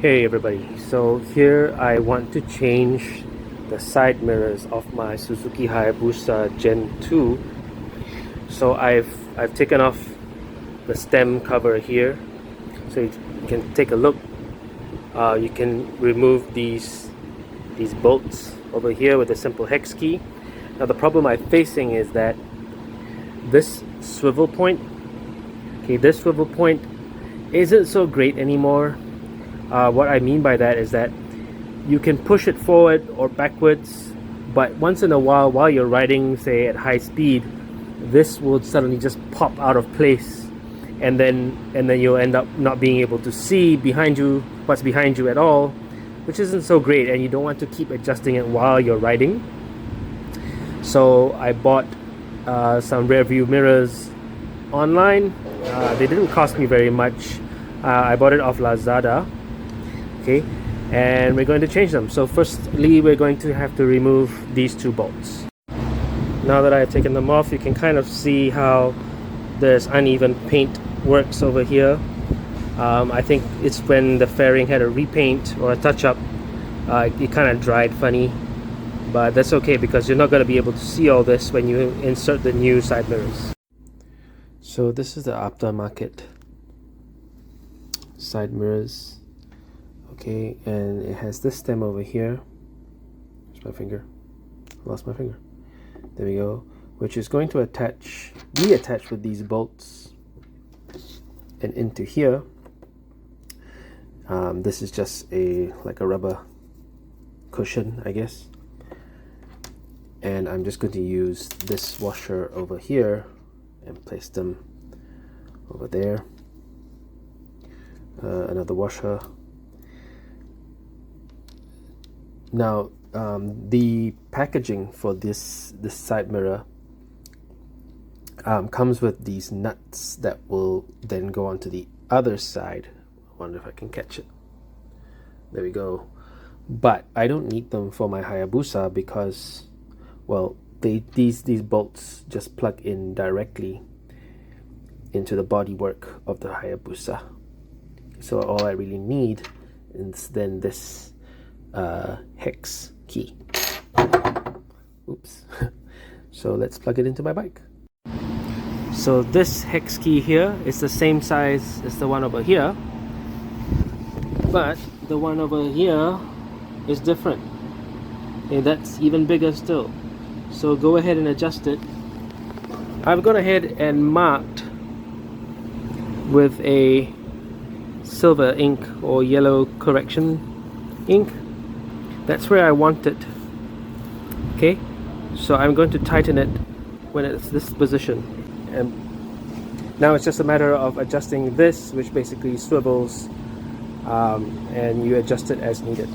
Hey everybody, so here I want to change the side mirrors of my Suzuki Hayabusa Gen 2. So I've taken off the stem cover here, so you can take a look. You can remove these bolts over here with a simple hex key. Now the problem I'm facing is that this swivel point, this swivel point isn't so great anymore. What I mean by that is that you can push it forward or backwards, but once in a while you're riding, say at high speed, this will suddenly just pop out of place, and then you'll end up not being able to see behind you what's behind you at all, which isn't so great, and you don't want to keep adjusting it while you're riding. So I bought some rear view mirrors online. They didn't cost me very much. I bought it off Lazada. Okay, and we're going to change them. So firstly, we're going to have to remove these two bolts. Now that I've taken them off, you can kind of see how this uneven paint works over here. I think it's when the fairing had a repaint or a touch-up, it kind of dried funny, but that's okay because you're not going to be able to see all this when you insert the new side mirrors. So this is the aftermarket side mirrors. Okay, and it has this stem over here. Where's my finger? Lost my finger. There we go. Which is going to be attached with these bolts and into here. This is just like a rubber cushion, I guess. And I'm just going to use this washer over here and place them over there. Another washer. Now, the packaging for this side mirror comes with these nuts that will then go onto the other side. I wonder if I can catch it. There we go. But I don't need them for my Hayabusa because, well, these bolts just plug in directly into the bodywork of the Hayabusa. So all I really need is then this hex key. Oops. So let's plug it into my bike. So this hex key here is the same size as the one over here, but the one over here is different. Okay, that's even bigger still. So go ahead and adjust it. I've gone ahead and marked with a silver ink or yellow correction ink. That's where I want it. Okay, so I'm going to tighten it when it's this position, and now it's just a matter of adjusting this, which basically swivels, and you adjust it as needed.